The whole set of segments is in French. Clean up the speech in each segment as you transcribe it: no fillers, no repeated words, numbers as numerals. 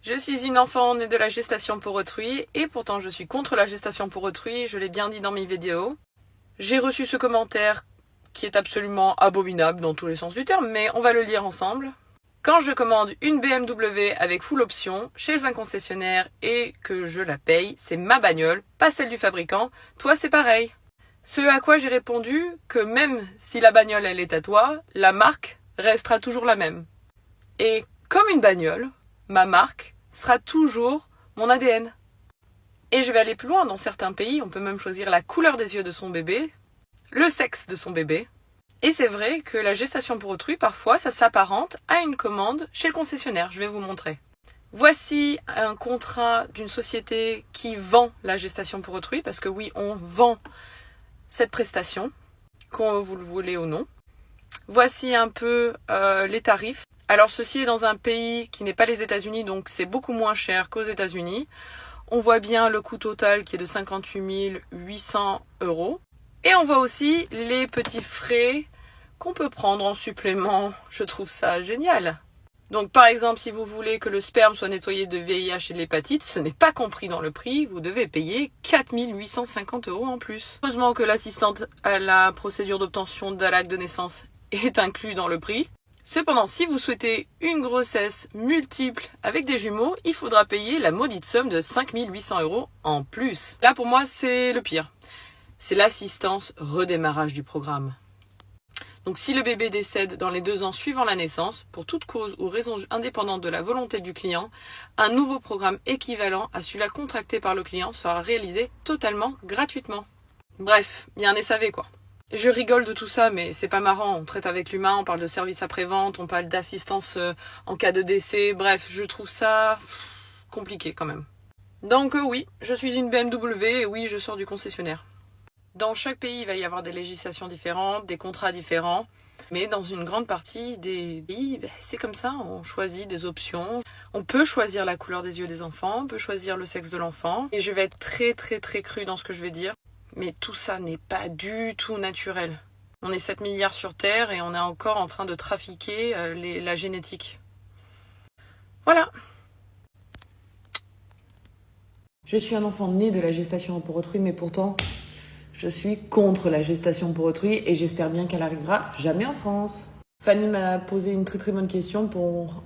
Je suis une enfant née de la gestation pour autrui, et pourtant je suis contre la gestation pour autrui, je l'ai bien dit dans mes vidéos. J'ai reçu ce commentaire qui est absolument abominable dans tous les sens du terme, mais on va le lire ensemble. Quand je commande une BMW avec full option chez un concessionnaire et que je la paye, c'est ma bagnole, pas celle du fabricant, toi c'est pareil. Ce à quoi j'ai répondu que même si la bagnole elle est à toi, la marque restera toujours la même. Et comme une bagnole, ma marque sera toujours mon ADN. Et je vais aller plus loin, dans certains pays, on peut même choisir la couleur des yeux de son bébé, le sexe de son bébé. Et c'est vrai que la gestation pour autrui, parfois, ça s'apparente à une commande chez le concessionnaire. Je vais vous montrer. Voici un contrat d'une société qui vend la gestation pour autrui, parce que oui, on vend cette prestation, qu'on vous le voulez ou non. Voici un peu les tarifs. Alors ceci est dans un pays qui n'est pas les États-Unis, donc c'est beaucoup moins cher qu'aux États-Unis. On voit bien le coût total qui est de 58 800 €. Et on voit aussi les petits frais qu'on peut prendre en supplément. Je trouve ça génial. Donc par exemple, si vous voulez que le sperme soit nettoyé de VIH et de l'hépatite, ce n'est pas compris dans le prix, vous devez payer 4 850 € en plus. Heureusement que l'assistante à la procédure d'obtention de l'acte de naissance est inclus dans le prix. Cependant, si vous souhaitez une grossesse multiple avec des jumeaux, il faudra payer la maudite somme de 5 800 € en plus. Là, pour moi, c'est le pire. C'est l'assistance redémarrage du programme. Donc si le bébé décède dans les 2 ans suivant la naissance, pour toute cause ou raison indépendante de la volonté du client, un nouveau programme équivalent à celui-là contracté par le client sera réalisé totalement gratuitement. Bref, il y a un SAV quoi. Je rigole de tout ça, mais c'est pas marrant. On traite avec l'humain, on parle de service après-vente, on parle d'assistance en cas de décès. Bref, je trouve ça compliqué quand même. Donc oui, je suis une BMW et oui, je sors du concessionnaire. Dans chaque pays, il va y avoir des législations différentes, des contrats différents. Mais dans une grande partie des pays, c'est comme ça, on choisit des options. On peut choisir la couleur des yeux des enfants, on peut choisir le sexe de l'enfant. Et je vais être très crue dans ce que je vais dire. Mais tout ça n'est pas du tout naturel. On est 7 milliards sur Terre et on est encore en train de trafiquer la génétique. Voilà. Je suis un enfant né de la gestation pour autrui, mais pourtant, je suis contre la gestation pour autrui et j'espère bien qu'elle arrivera jamais en France. Fanny m'a posé une très bonne question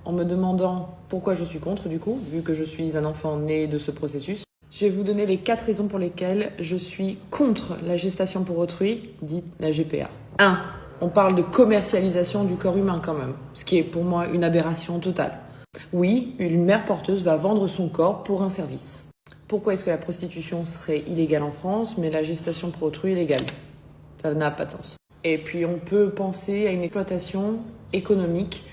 en me demandant pourquoi je suis contre du coup, vu que je suis un enfant né de ce processus. Je vais vous donner les 4 raisons pour lesquelles je suis contre la gestation pour autrui, dite la GPA. 1. On parle de commercialisation du corps humain quand même, ce qui est pour moi une aberration totale. Oui, une mère porteuse va vendre son corps pour un service. Pourquoi est-ce que la prostitution serait illégale en France, mais la gestation pour autrui est légale? Ça n'a pas de sens. Et puis on peut penser à une exploitation économique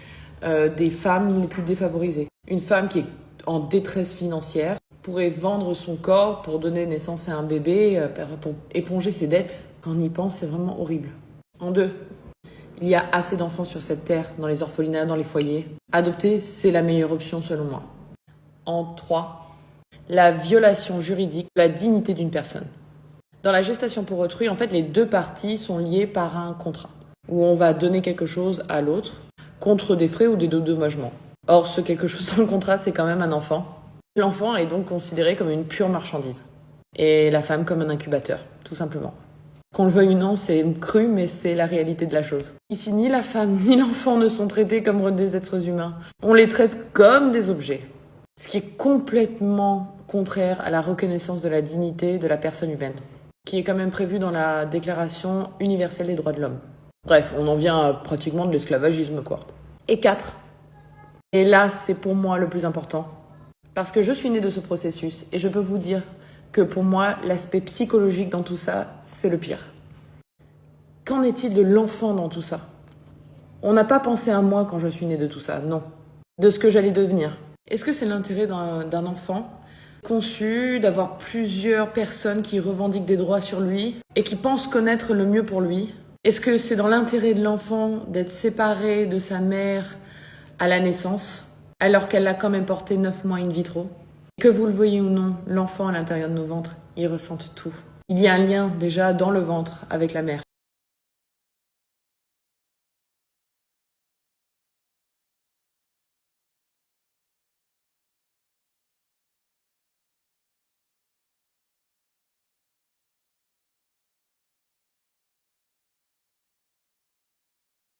des femmes les plus défavorisées. Une femme qui est en détresse financière pourrait vendre son corps pour donner naissance à un bébé, pour éponger ses dettes. Quand on y pense, c'est vraiment horrible. En 2, il y a assez d'enfants sur cette terre, dans les orphelinats, dans les foyers. Adopter, c'est la meilleure option selon moi. En 3, la violation juridique de la dignité d'une personne. Dans la gestation pour autrui, en fait, les 2 parties sont liées par un contrat, où on va donner quelque chose à l'autre contre des frais ou des dédommagements. Or, ce quelque chose dans le contrat, c'est quand même un enfant. L'enfant est donc considéré comme une pure marchandise, et la femme comme un incubateur, tout simplement. Qu'on le veuille ou non, c'est cru, mais c'est la réalité de la chose. Ici, ni la femme ni l'enfant ne sont traités comme des êtres humains. On les traite comme des objets, ce qui est complètement contraire à la reconnaissance de la dignité de la personne humaine, qui est quand même prévue dans la Déclaration universelle des droits de l'homme. Bref, on en vient à pratiquement de l'esclavagisme, quoi. Et 4, et là, c'est pour moi le plus important, parce que je suis née de ce processus, et je peux vous dire que pour moi, l'aspect psychologique dans tout ça, c'est le pire. Qu'en est-il de l'enfant dans tout ça? On n'a pas pensé à moi quand je suis née de tout ça, non. De ce que j'allais devenir. Est-ce que c'est l'intérêt d'un enfant conçu d'avoir plusieurs personnes qui revendiquent des droits sur lui et qui pensent connaître le mieux pour lui? Est-ce que c'est dans l'intérêt de l'enfant d'être séparé de sa mère à la naissance, alors qu'elle l'a quand même porté 9 mois in vitro? Que vous le voyez ou non, l'enfant à l'intérieur de nos ventres, il ressent tout. Il y a un lien déjà dans le ventre avec la mère.